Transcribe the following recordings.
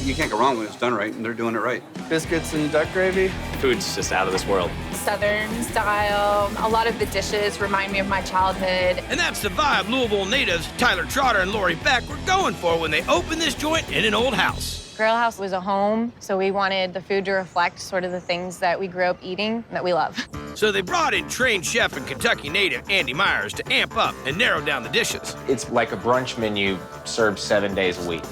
You can't go wrong when it's done right, and they're doing it right. Biscuits and duck gravy. Food's just out of this world. Southern style. A lot of the dishes remind me of my childhood. And that's the vibe Louisville natives Tyler Trotter and Lori Beck were going for when they opened this joint in an old house. Grill House was a home, so we wanted the food to reflect sort of the things that we grew up eating that we love. So they brought in trained chef and Kentucky native Andy Myers to amp up and narrow down the dishes. It's like a brunch menu served 7 days a week.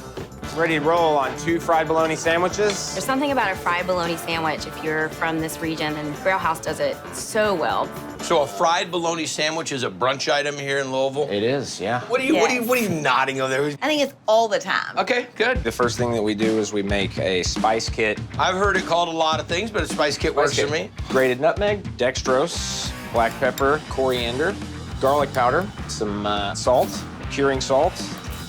Ready to roll on 2 fried bologna sandwiches. There's something about a fried bologna sandwich if you're from this region, and Grill House does it so well. So a fried bologna sandwich is a brunch item here in Louisville? It is, yeah. What are you nodding over there? I think it's all the time. Okay, good. The first thing that we do is we make a spice kit. I've heard it called a lot of things, but a spice kit works for me. Grated nutmeg, dextrose, black pepper, coriander, garlic powder, some salt, curing salt,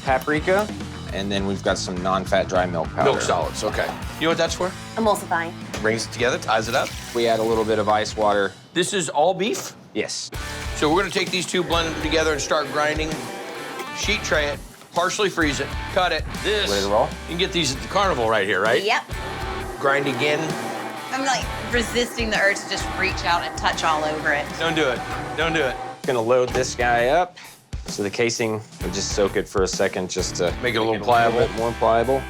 paprika, and then we've got some non-fat dry milk powder. Milk solids, okay. You know what that's for? Emulsifying. Brings it together, ties it up. We add a little bit of ice water. This is all beef? Yes. So we're gonna take these two, blend them together, and start grinding. Sheet tray it, partially freeze it, cut it. This. Ready to roll? You can get these at the carnival right here, right? Yep. Grind again. I'm like resisting the urge to just reach out and touch all over it. Don't do it. Don't do it. Gonna load this guy up. So the casing, we'll just soak it for a second just to Make it a little pliable. bit more pliable.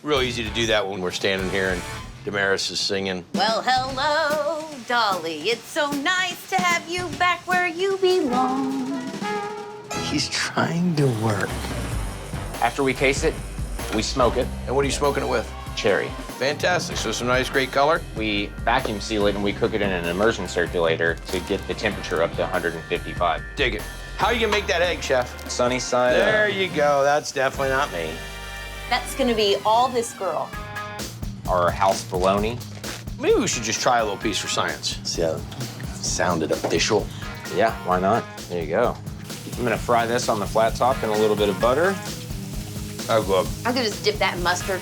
Real easy to do that when we're standing here and Damaris is singing. Well, hello, Dolly. It's so nice to have you back where you belong. He's trying to work. After we case it, we smoke it. And what are you smoking it with? Cherry. Fantastic. So some nice, great color. We vacuum seal it and we cook it in an immersion circulator to get the temperature up to 155. Dig it. How are you gonna make that egg, chef? Sunny side There up. you go. That's definitely not me. That's gonna be all this girl. Our house bologna. Maybe we should just try a little piece for science. See how it sounded official. Yeah, why not? There you go. I'm gonna fry this on the flat top in a little bit of butter. Oh, good. I could just dip that in mustard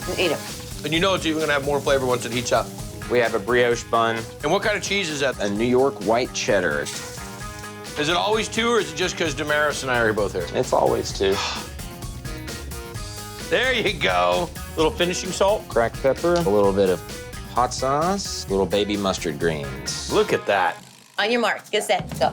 and eat it. And you know it's even gonna have more flavor once it heats up. We have a brioche bun, And what kind of cheese is that? a New York white cheddar. Is it always 2, or is it just because Damaris and I are both here? It's always 2. There you go. Little finishing salt. Cracked pepper, a little bit of hot sauce, little baby mustard greens. Look at that. On your mark, get set, go.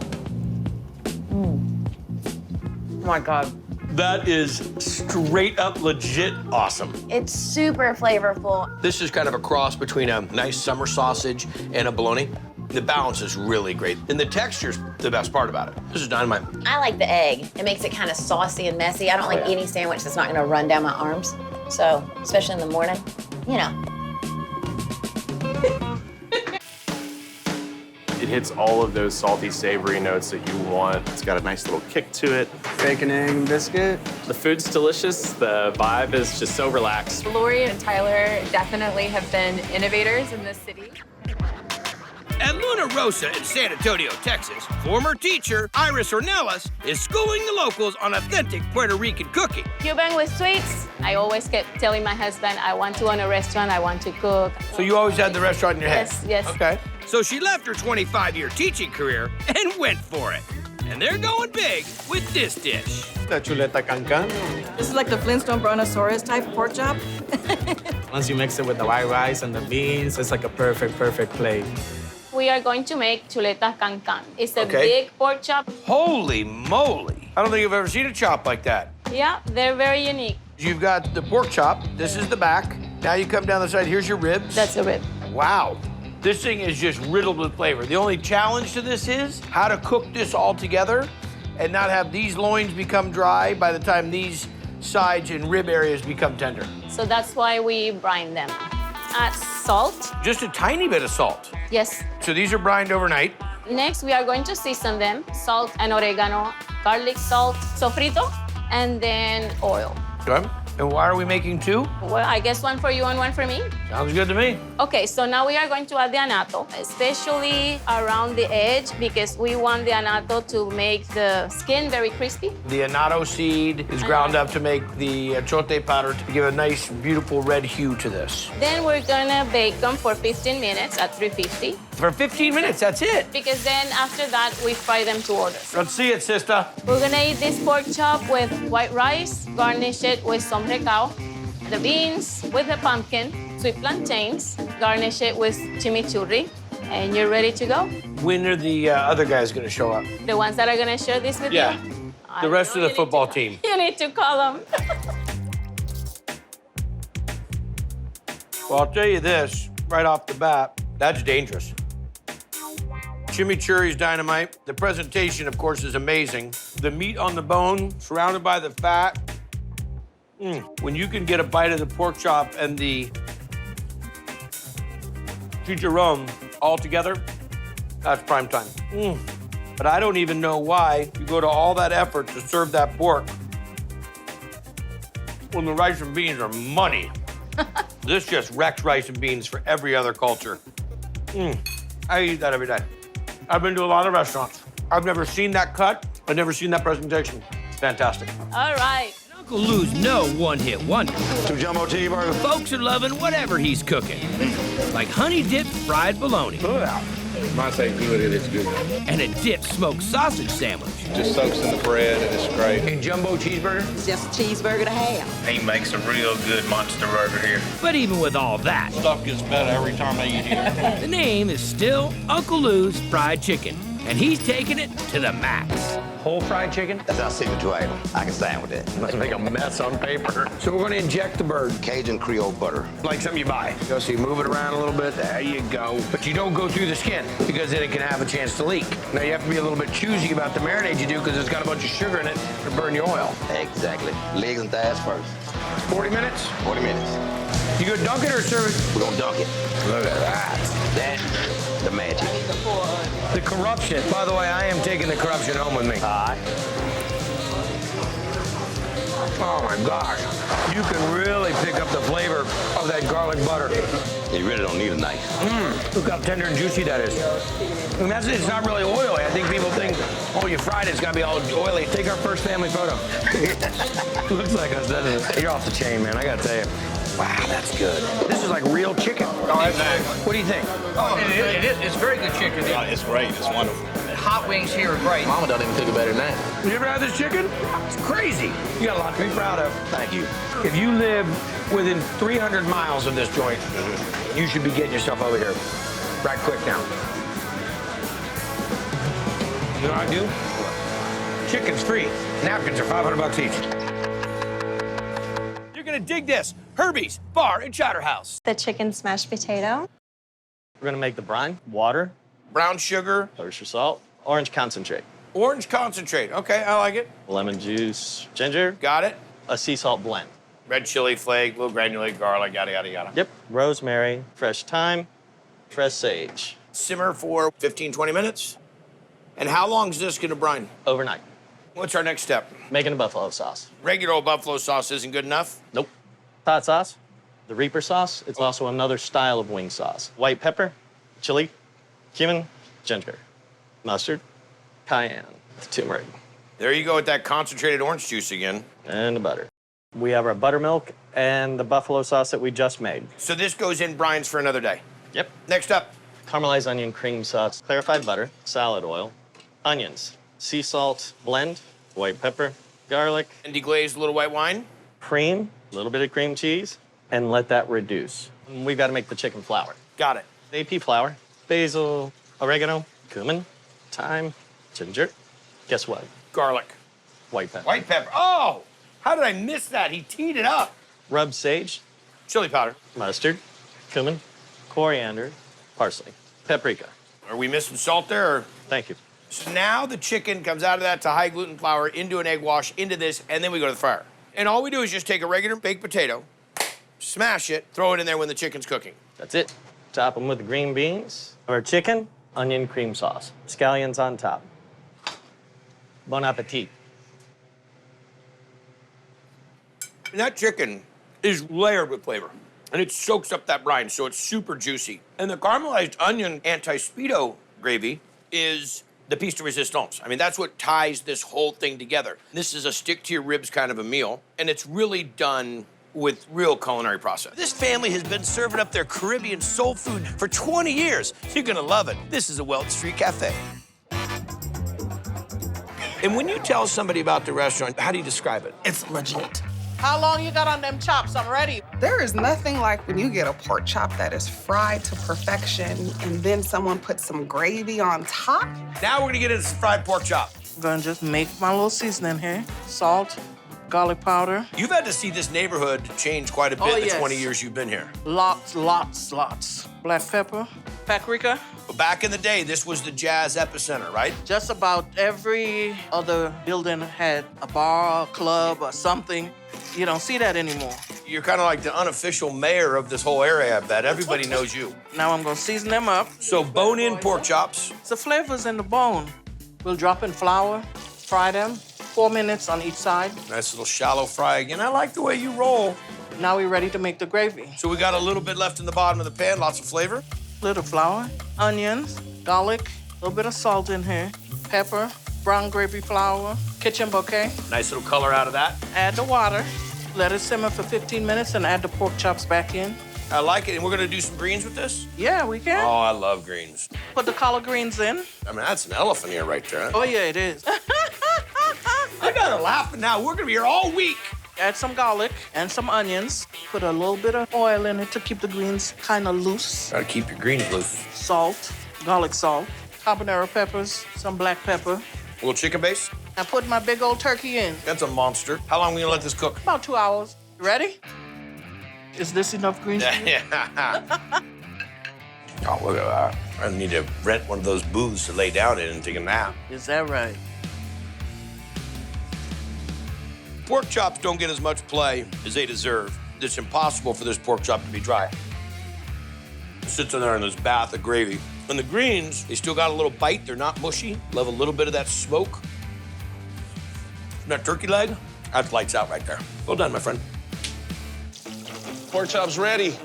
Oh my God. That is straight up legit awesome. It's super flavorful. This is kind of a cross between a nice summer sausage and a bologna. The balance is really great. And the texture's the best part about it. This is dynamite. I like the egg. It makes it kind of saucy and messy. I don't like any sandwich that's not gonna run down my arms. So, especially in the morning, you know. It hits all of those salty, savory notes that you want. It's got a nice little kick to it. Bacon, egg, and biscuit. The food's delicious. The vibe is just so relaxed. Lori and Tyler definitely have been innovators in this city. At Luna Rosa in San Antonio, Texas, former teacher Iris Ornelas is schooling the locals on authentic Puerto Rican cooking. Cuban with sweets. I always kept telling my husband, I want to own a restaurant, I want to cook. So you always had the restaurant in your head? Yes, yes. Okay. So she left her 25-year teaching career and went for it. And they're going big with this dish. The Chuleta cancan. This is like the Flintstone Brontosaurus type pork chop. Once you mix it with the white rice and the beans, it's like a perfect plate. We are going to make chuleta cancan. It's a Okay. big pork chop. Holy moly. I don't think I've ever seen a chop like that. Yeah, they're very unique. You've got the pork chop. This is the back. Now you come down the side. Here's your ribs. That's a rib. Wow. This thing is just riddled with flavor. The only challenge to this is how to cook this all together and not have these loins become dry by the time these sides and rib areas become tender. So that's why we brine them. Add salt. Just a tiny bit of salt. Yes. So these are brined overnight. Next, we are going to season them. Salt and oregano, garlic salt, sofrito, and then oil. Okay. And why are we making 2? Well, I guess one for you and one for me. Sounds good to me. Okay, so now we are going to add the annatto, especially around the edge because we want the annatto to make the skin very crispy. The annatto seed is ground up to make the achote powder to give a nice, beautiful red hue to this. Then we're gonna bake them for 15 minutes at 350 For 15 minutes, that's it. because then after that, we fry them to order. Let's see it, sister. We're gonna eat this pork chop with white rice, garnish it with some recao. the beans with the pumpkin, sweet plantains, garnish it with chimichurri, and you're ready to go. When are the other guys going to show up? The ones that are gonna share this with Yeah. you? The rest of the football team. You need to call them. Well, I'll tell you this right off the bat, that's dangerous. Chimichurri's dynamite. The presentation, of course, is amazing. The meat on the bone, surrounded by the fat. When you can get a bite of the pork chop and the chicharron all together, that's prime time. But I don't even know why you go to all that effort to serve that pork when the rice and beans are money. This just wrecks rice and beans for every other culture. I eat that every day. I've been to a lot of restaurants. I've never seen that cut. I've never seen that presentation. It's fantastic. All right. Uncle Lou's no one-hit wonder. 2 jumbo cheeseburgers. Folks are loving whatever he's cooking, like honey-dipped fried bologna. When I say good, it is good. And a dipped smoked sausage sandwich. Just soaks in the bread and it's great. And jumbo cheeseburger? Just a cheeseburger to have. He makes a real good monster burger here. But even with all that, Stuff gets better every time I eat here. the name is still Uncle Lou's Fried Chicken, and he's taking it to the max. Whole fried chicken? That's our signature item. I can stand with it. Must make a mess on paper. So we're gonna inject the bird. Cajun Creole butter. Like something you buy. So you move it around a little bit. There you go. But you don't go through the skin because then it can have a chance to leak. Now you have to be a little bit choosy about the marinade you do because it's got a bunch of sugar in it to burn your oil. Exactly. Legs and thighs first. 40 minutes? 40 minutes. You gonna dunk it or serve it? We're gonna dunk it. Look at that. That's the magic. The corruption. By the way, I am taking the corruption home with me. Oh my gosh. You can really pick up the flavor of that garlic butter. You really don't need a knife. Look how tender and juicy that is. And that's it. It's not really oily. I think people think, oh, you fried it, it's gotta be all oily. Take our first family photo. Looks like us, doesn't it? You're off the chain, man. I gotta tell you. Wow, that's good. This is like real chicken. What do you think? Oh, it is. It's very good chicken. It's great. It's wonderful. Hot wings here are great. Mama don't even think it better than that. You ever had this chicken? It's crazy. You got a lot to be proud of. Thank you. If you live within 300 miles of this joint, you should be getting yourself over here. Right quick now. You know what I do? Chicken's free. Napkins are $500 each. You're gonna dig this. Herbie's Bar and Chowder House. The chicken smashed potato. We're gonna make the brine, water, Brown sugar, kosher salt, orange concentrate, orange concentrate. Okay, I like it. lemon juice, ginger, Got it. a sea salt blend. Red chili flake, little granulated garlic, yada, yada, yada. Yep, rosemary, fresh thyme, fresh sage. Simmer for 15, 20 minutes. And how long is this gonna brine? Overnight. What's our next step? Making a buffalo sauce. Regular old buffalo sauce isn't good enough? Nope. Hot sauce, the Reaper sauce. It's also another style of wing sauce. White pepper, chili, cumin, ginger, mustard, cayenne, turmeric, There you go with that concentrated orange juice again. and the butter. We have our buttermilk and the buffalo sauce that we just made. So this goes in brines for another day. Yep. Next up, Caramelized onion cream sauce, clarified butter, salad oil, onions, sea salt blend, white pepper, garlic, and deglazed little white wine. cream, a little bit of cream cheese, and let that reduce. We've got to make the chicken flour. Got it. AP flour, basil, oregano, cumin, thyme, ginger. Guess what? Garlic. White pepper. White pepper. Oh, how did I miss that? He teed it up. Rubbed sage, Chili powder. mustard, cumin, coriander, parsley, paprika. Are we missing salt there? Or? Thank you. So now the chicken comes out of that to high gluten flour, into an egg wash, into this, and then we go to the fryer. And all we do is just take a regular baked potato, smash it, throw it in there when the chicken's cooking. That's it. Top them with the green beans, our chicken, onion cream sauce, scallions on top. Bon appetit. And that chicken is layered with flavor. And it soaks up that brine, so it's super juicy. And the caramelized onion anti-speedo gravy is the piece de resistance. I mean, that's what ties this whole thing together. This is a stick-to-your-ribs kind of a meal, and it's really done with real culinary process. This family has been serving up their Caribbean soul food for 20 years. You're gonna love it. This is a Welton Street Cafe. And when you tell somebody about the restaurant, how do you describe it? It's legit. How long you got on them chops? I'm ready. There is nothing like when you get a pork chop that is fried to perfection and then someone puts some gravy on top. Now we're gonna get into some fried pork chop. I'm gonna just make my little seasoning here. Salt, garlic powder. You've had to see this neighborhood change quite a bit in the 20 years you've been here. Lots. Black pepper, paprika. But back in the day, this was the jazz epicenter, right? Just about every other building had a bar, a club, or something. You don't see that anymore. You're kind of like the unofficial mayor of this whole area, I bet. Everybody knows you. Now I'm gonna season them up. So bone-in pork chops. The flavor's in the bone. We'll drop in flour, fry them, 4 minutes on each side. Nice little shallow fry again. I like the way you roll. Now we're ready to make the gravy. So we got a little bit left in the bottom of the pan, lots of flavor. Little flour, onions, garlic, a little bit of salt in here, pepper, brown gravy flour, kitchen bouquet. Nice little color out of that. Add the water, let it simmer for 15 minutes, and add the pork chops back in. I like it. And we're gonna do some greens with this? Yeah, we can. Oh, I love greens. Put the collard greens in. I mean, that's an elephant ear right there. Oh, yeah, it is. I got her laughing now. We're gonna be here all week. Add some garlic and some onions. Put a little bit of oil in it to keep the greens kind of loose. Gotta keep your greens loose. Salt, garlic salt, habanero peppers, some black pepper. A little chicken base. I put my big old turkey in. That's a monster. How long are we gonna let this cook? About 2 hours. You ready? Is this enough greens for you? Yeah. Oh, look at that. I need to rent one of those booths to lay down in and take a nap. Is that right? Pork chops don't get as much play as they deserve. It's impossible for this pork chop to be dry. It sits in there in this bath of gravy. And the greens, they still got a little bite. They're not mushy. Love a little bit of that smoke. And that turkey leg, that's lights out right there. Well done, my friend. Pork chop's ready.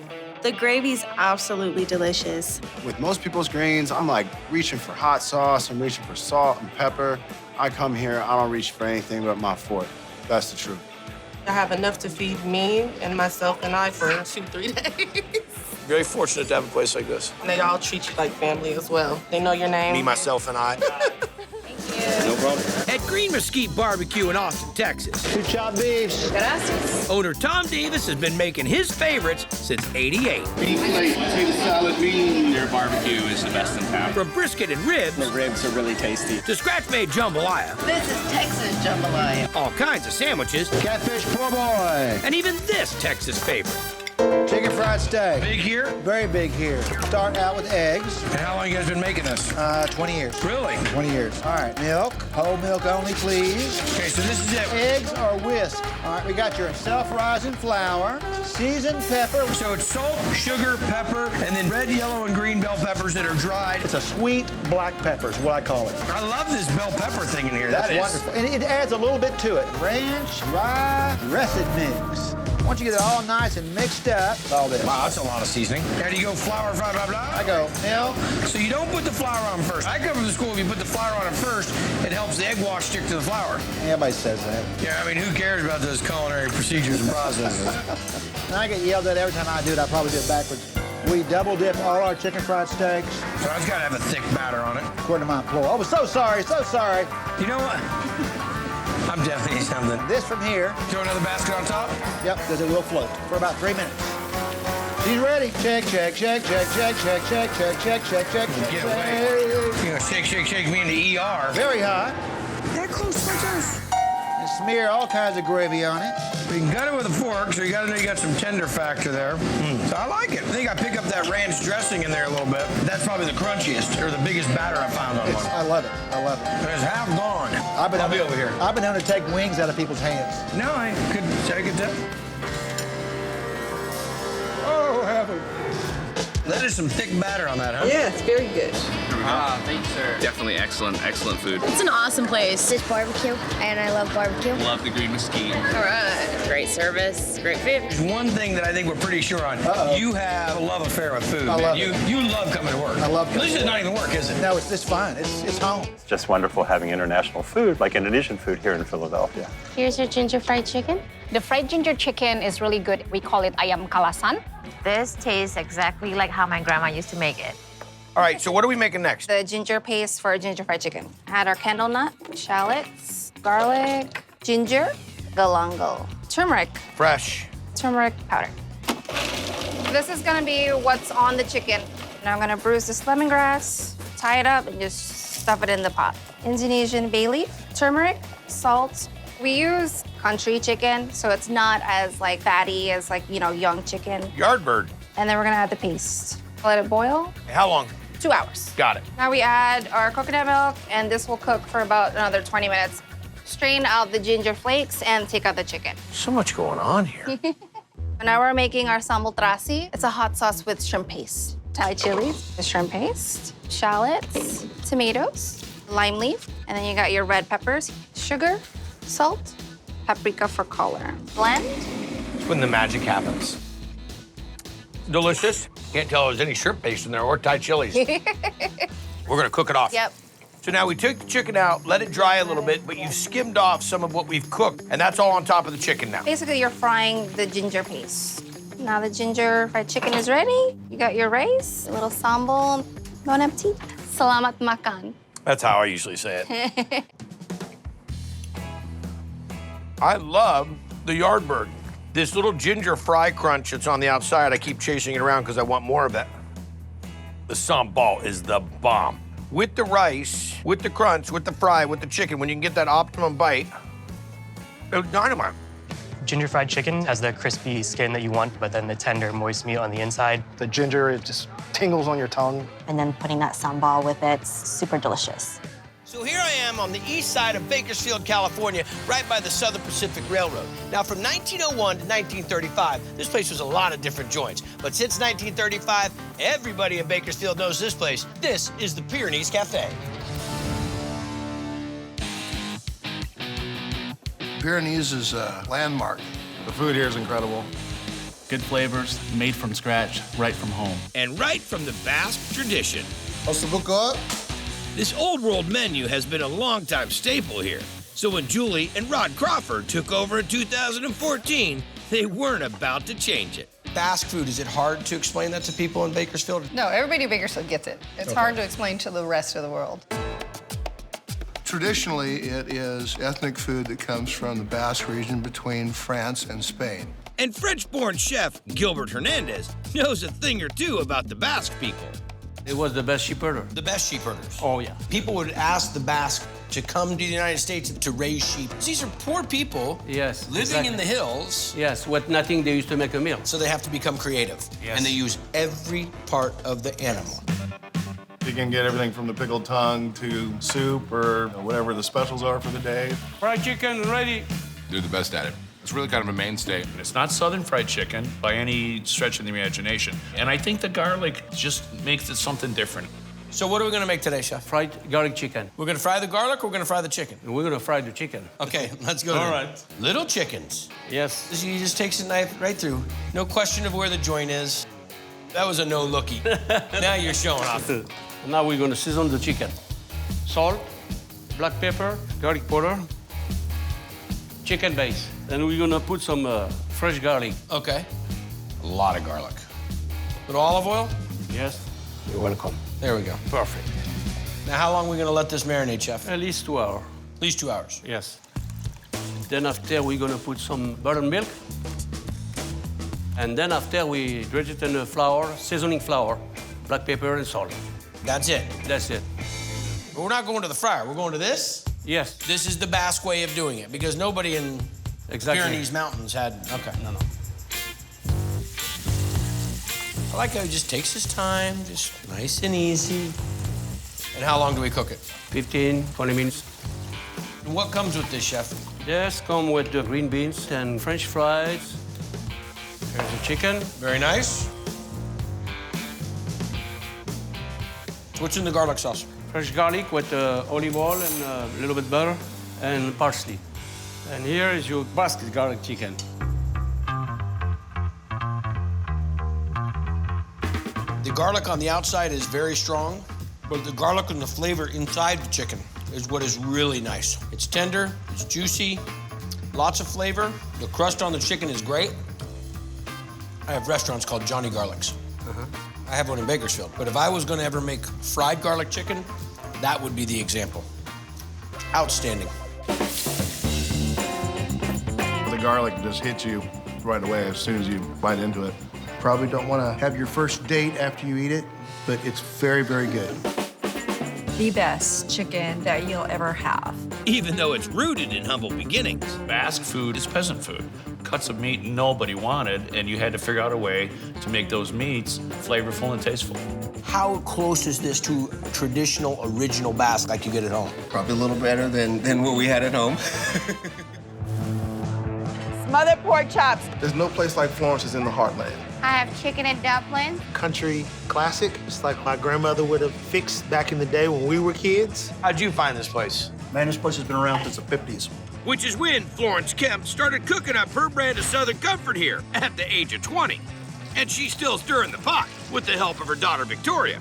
The gravy's absolutely delicious. With most people's greens, I'm like reaching for hot sauce, I'm reaching for salt and pepper. I come here, I don't reach for anything but my fork. That's the truth. I have enough to feed me and myself and I for 2-3 days. Very fortunate to have a place like this. And they all treat you like family as well. They know your name. Me, myself, and I. No problem. At Green Mesquite Barbecue in Austin, Texas. 2 chopped beefs. Gracias. Owner Tom Davis has been making his favorites since '88. Beef plate, potato salad, bean. Their barbecue is the best in town. From brisket and ribs. The ribs are really tasty. To scratch-made jambalaya. This is Texas jambalaya. All kinds of sandwiches. Catfish poor boy. And even this Texas favorite. Chicken fried steak. Big here? Very big here. Start out with eggs. And how long you guys been making this? 20 years. Really? 20 years. All right, milk. Whole milk only, please. Okay, so this is it. Eggs or whisk. All right, we got your self-rising flour, seasoned pepper. So it's salt, sugar, pepper, and then red, yellow, and green bell peppers that are dried. It's a sweet black pepper is what I call it. I love this bell pepper thing in here. That's wonderful. And it adds a little bit to it. Ranch, rye, russet mix. Once you get it all nice and mixed up, all this. Wow, that's a lot of seasoning. Now, do you go flour, blah, blah, blah? I go milk. So you don't put the flour on first. I come from the school, if you put the flour on it first, it helps the egg wash stick to the flour. Everybody says that. Yeah, I mean, who cares about those culinary procedures and processes? And I get yelled at every time I do it. I probably do it backwards. We double dip all our chicken fried steaks. So it's got to have a thick batter on it. According to my employer. Oh, so sorry, so sorry. You know what? I'm definitely eating something. This from here. Throw another basket on top? Yep, because it will float for about 3 minutes. She's ready. Check, check, check, check, check, check, check, check, check, check, check, check. Get away. You know, shake, shake, shake me in the ER. Very hot. They're close quarters. And smear all kinds of gravy on it. You can cut it with a fork, so you got to know you got some tender factor there. So I like it. I think I pick up that ranch dressing in there a little bit. That's probably the crunchiest or the biggest batter I found on one. I love it. I love it. It's half gone. I'll be over here. I've been able to take wings out of people's hands. No, I could tell. Oh, heaven. That is some thick batter on that, huh? Yeah, it's very good. Thanks, sir. Definitely excellent food. It's an awesome place. It's barbecue, and I love barbecue. Love the Green Mesquite. All right. Great service, great food. There's one thing that I think we're pretty sure on. You have a love affair with food. I love it. You love coming to work. I love coming At least it's not even work, is it? No, it's fine. It's home. It's just wonderful having international food, like Indonesian food here in Philadelphia. Here's your ginger fried chicken. The fried ginger chicken is really good. We call it ayam kalasan. This tastes exactly like how my grandma used to make it. All right, so what are we making next? The ginger paste for ginger fried chicken. Add our candle nut, shallots, garlic, ginger, galangal, turmeric, Fresh. turmeric powder. This is gonna be what's on the chicken. Now I'm gonna bruise this lemongrass, tie it up, and just stuff it in the pot. Indonesian bay leaf, turmeric, salt. We use country chicken, so it's not as like fatty as like, you know, young chicken. Yardbird. And then we're gonna add the paste. Let it boil. How long? 2 hours. Got it. Now we add our coconut milk, and this will cook for about another 20 minutes. Strain out the ginger flakes and take out the chicken. So much going on here. Now we're making our sambal terasi. It's a hot sauce with shrimp paste. Thai chilies, the shrimp paste, shallots, tomatoes, lime leaf, and then you got your red peppers, sugar, salt, paprika for color. Blend. It's when the magic happens. Delicious. Can't tell there's any shrimp paste in there or Thai chilies. We're gonna cook it off. Yep. So now we took the chicken out, let it dry a little bit, but you've skimmed off some of what we've cooked, and that's all on top of the chicken now. Basically, you're frying the ginger paste. Now the ginger fried chicken is ready. You got your rice, a little sambal. Bon appetit. Salamat makan. That's how I usually say it. I love the Yardbird. This little ginger fry crunch that's on the outside, I keep chasing it around because I want more of that. The sambal is the bomb. With the rice, with the crunch, with the fry, with the chicken, when you can get that optimum bite, it's dynamite. Ginger fried chicken has the crispy skin that you want, but then the tender, moist meat on the inside. The ginger, it just tingles on your tongue. And then putting that sambal with it, it's super delicious. So here I am on the east side of Bakersfield, California, right by the Southern Pacific Railroad. Now, from 1901 to 1935, this place was a lot of different joints. But since 1935, everybody in Bakersfield knows this place. This is the Pyrenees Cafe. Pyrenees is a landmark. The food here is incredible. Good flavors, made from scratch, right from home. And right from the Basque tradition. Ossobuco. This old world menu has been a longtime staple here. So when Julie and Rod Crawford took over in 2014, they weren't about to change it. Basque food, is it hard to explain that to people in Bakersfield? No, everybody in Bakersfield gets it. It's hard to explain to the rest of the world. Traditionally, it is ethnic food that comes from the Basque region between France and Spain. And French-born chef Gilbert Hernandez knows a thing or two about the Basque people. It was the best sheepherder. The best sheep herders. Oh, yeah. People would ask the Basque to come to the United States to raise sheep. These are poor people Yes, living exactly. in the hills. Yes, with nothing, they used to make a meal. So they have to become creative. Yes. And they use every part of the animal. You can get everything from the pickled tongue to soup or whatever the specials are for the day. Fried chicken ready. They're the best at it. It's really kind of a mainstay. It's not Southern fried chicken by any stretch of the imagination. And I think the garlic just makes it something different. So what are we gonna make today, Chef? Fried garlic chicken. We're gonna fry the garlic or we're gonna fry the chicken? And we're gonna fry the chicken. Okay, let's go. All then. right. Little chickens. Yes. He just takes a knife right through. No question of where the joint is. That was a no lookie. Now you're showing off. Now we're gonna season the chicken. Salt, black pepper, garlic powder, chicken base. Then we're gonna put some fresh garlic. Okay. A lot of garlic. Little olive oil? Yes. You're welcome. There we go. Perfect. Now, how long are we gonna let this marinate, Chef? At least 2 hours. At least 2 hours. Yes. Then after, we're gonna put some buttermilk. And then after, we dredge it in the flour, seasoning flour, black pepper and salt. That's it? That's it. But we're not going to the fryer. We're going to this? Yes. This is the Basque way of doing it because nobody in Exactly. Pyrenees Mountains had, okay. No. I like how he just takes his time, just nice and easy. And how long do we cook it? 15, 20 minutes. And what comes with this, Chef? This come with the green beans and French fries. There's the chicken. Very nice. What's in the garlic sauce? Fresh garlic with olive oil and a little bit butter and parsley. And here is your Basque garlic chicken. The garlic on the outside is very strong, but the garlic and the flavor inside the chicken is what is really nice. It's tender, it's juicy, lots of flavor. The crust on the chicken is great. I have restaurants called Johnny Garlics. I have one in Bakersfield. But if I was gonna ever make fried garlic chicken, that would be the example. Outstanding. The garlic just hits you right away as soon as you bite into it. Probably don't want to have your first date after you eat it, but it's very, very good. The best chicken that you'll ever have. Even though it's rooted in humble beginnings. Basque food is peasant food. Cuts of meat nobody wanted, and you had to figure out a way to make those meats flavorful and tasteful. How close is this to traditional, original Basque like you get at home? Probably a little better than what we had at home. Smothered pork chops. There's no place like Florence is in the heartland. I have chicken and dumplings. Country classic. It's like my grandmother would have fixed back in the day when we were kids. How'd you find this place? Man, this place has been around since the 50s. Which is when Florence Kemp started cooking up her brand of Southern comfort here at the age of 20. And she's still stirring the pot with the help of her daughter, Victoria.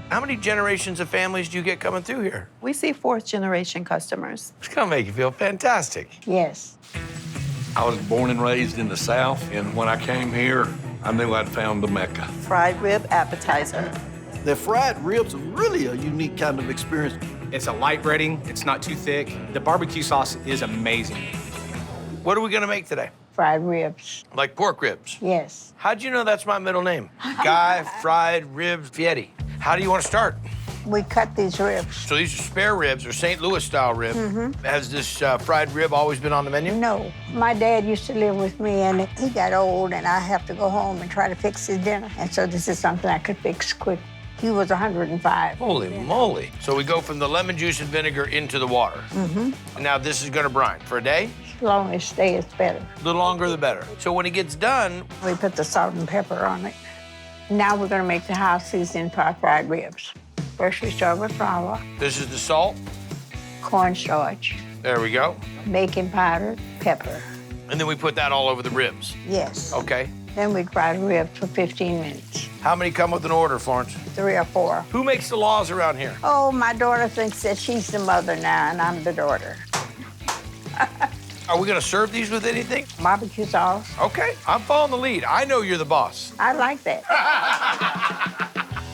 How many generations of families do you get coming through here? We see fourth-generation customers. It's gonna make you feel fantastic. Yes. I was born and raised in the South, and when I came here, I knew I'd found the Mecca. Fried rib appetizer. The fried ribs are really a unique kind of experience. It's a light breading. It's not too thick. The barbecue sauce is amazing. What are we gonna make today? Fried ribs. Like pork ribs? Yes. How'd you know that's my middle name? Guy Fried Ribs Fieri. How do you want to start? We cut these ribs. So these are spare ribs, or St. Louis style rib. Has this fried rib always been on the menu? No. My dad used to live with me, and he got old, and I have to go home and try to fix his dinner. And so this is something I could fix quick. He was 105. Holy moly. So we go from the lemon juice and vinegar into the water. Now this is gonna brine for a day? As long as stay, it's better. The longer, the better. So when it gets done, we put the salt and pepper on it. Now we're gonna make the house seasoning for our fried ribs. First, we start with flour. This is the salt. Cornstarch. There we go. Baking powder, pepper. And then we put that all over the ribs. Yes. Okay. Then we fry the ribs for 15 minutes. How many come with an order, Florence? 3 or 4. Who makes the laws around here? Oh, my daughter thinks that she's the mother now, and I'm the daughter. Are we gonna serve these with anything? Barbecue sauce. Okay, I'm following the lead. I know you're the boss. I like that.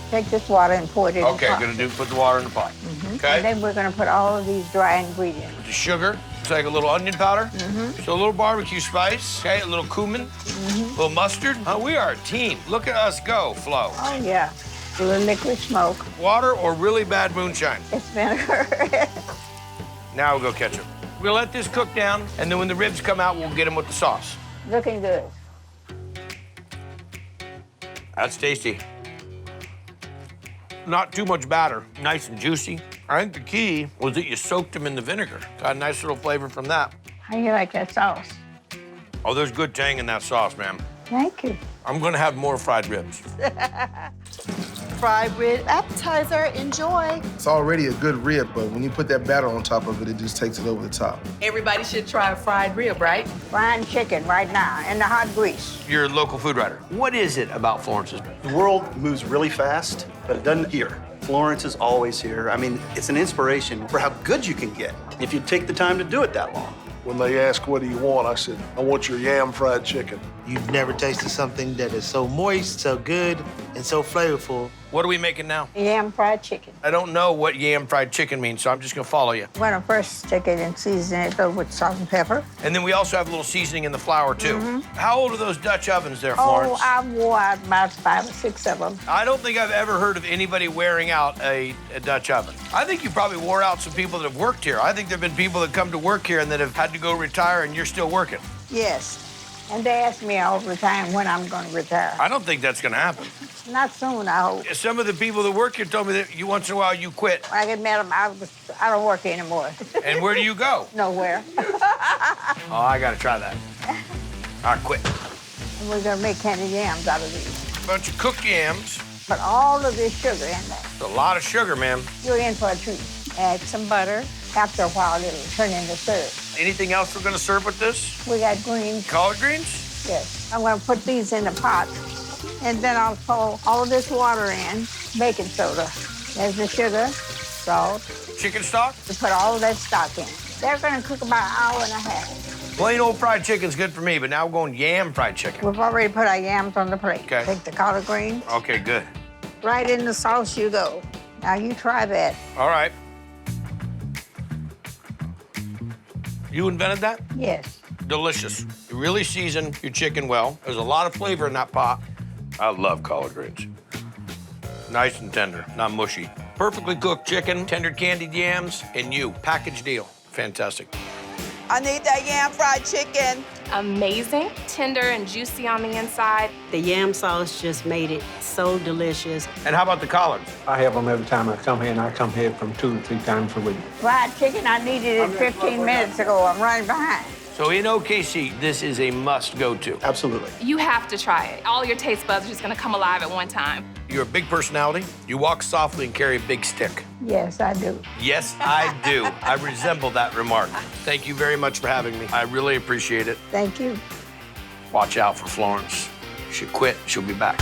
Take this water and pour it in the pot. Okay, put the water in the pot. Okay. And then we're gonna put all of these dry ingredients. The sugar, it's like a little onion powder. So a little barbecue spice, okay, a little cumin, a little mustard. We are a team. Look at us go, Flo. Oh, yeah. A little liquid smoke. Water or really bad moonshine? It's vinegar. Now we'll go ketchup. We'll let this cook down, and then when the ribs come out, we'll get them with the sauce. Looking good. That's tasty. Not too much batter, nice and juicy. I think the key was that you soaked them in the vinegar. Got a nice little flavor from that. How do you like that sauce? Oh, there's good tang in that sauce, ma'am. Thank you. I'm gonna have more fried ribs. Fried rib appetizer, enjoy. It's already a good rib, but when you put that batter on top of it, it just takes it over the top. Everybody should try a fried rib, right? Frying chicken right now in the hot grease. You're a local food writer. What is it about Florence's? The world moves really fast, but it doesn't here. Florence is always here. I mean, it's an inspiration for how good you can get if you take the time to do it that long. When they ask, what do you want? I said, I want your yam-fried chicken. You've never tasted something that is so moist, so good, and so flavorful. What are we making now? Yam-fried chicken. I don't know what yam-fried chicken means, so I'm just gonna follow you. We're gonna first stick it and season it with salt and pepper. And then we also have a little seasoning in the flour, too. How old are those Dutch ovens there, Oh, Florence? I wore out about 5 or 6 of them. I don't think I've ever heard of anybody wearing out a Dutch oven. I think you probably wore out some people that have worked here. I think there have been people that come to work here and that have had to go retire, and you're still working. Yes. And they ask me all the time when I'm gonna retire. I don't think that's gonna happen. Not soon, I hope. Some of the people that work here told me that you once in a while you quit. When I get mad, I don't work anymore. And where do you go? Nowhere. Oh, I gotta try that. I quit. And we're gonna make candied yams out of these. Bunch of cooked yams. Put all of this sugar in there. It's a lot of sugar, ma'am. You're in for a treat. Add some butter. After a while, it'll turn into syrup. Anything else we're gonna serve with this? We got greens. Collard greens? Yes. I'm gonna put these in the pot. And then I'll pour all of this water in, baking soda. There's the sugar, salt. Chicken stock? We put all of that stock in. They're gonna cook about an hour and a half. Plain old fried chicken's good for me, but now we're going yam fried chicken. We've already put our yams on the plate. Okay. Take the collard greens. Okay, good. Right in the sauce you go. Now you try that. All right. You invented that? Yes. delicious. You really season your chicken well. There's a lot of flavor in that pot. I love collard greens. Nice and tender, not mushy. Perfectly cooked chicken, tender candied yams, and you. Package deal. Fantastic. I need that yam fried chicken. Amazing, tender and juicy on the inside. The yam sauce just made it so delicious. And how about the collards? I have them every time I come here, and I come here from 2 to 3 times a week. Fried chicken, I needed it 15 minutes ago. I'm running behind. So in OKC, this is a must-go-to. Absolutely. You have to try it. All your taste buds are just gonna come alive at one time. You're a big personality. You walk softly and carry a big stick. Yes, I do. Yes, I do. I resemble that remark. Thank you very much for having me. I really appreciate it. Thank you. Watch out for Florence. She quit, she'll be back.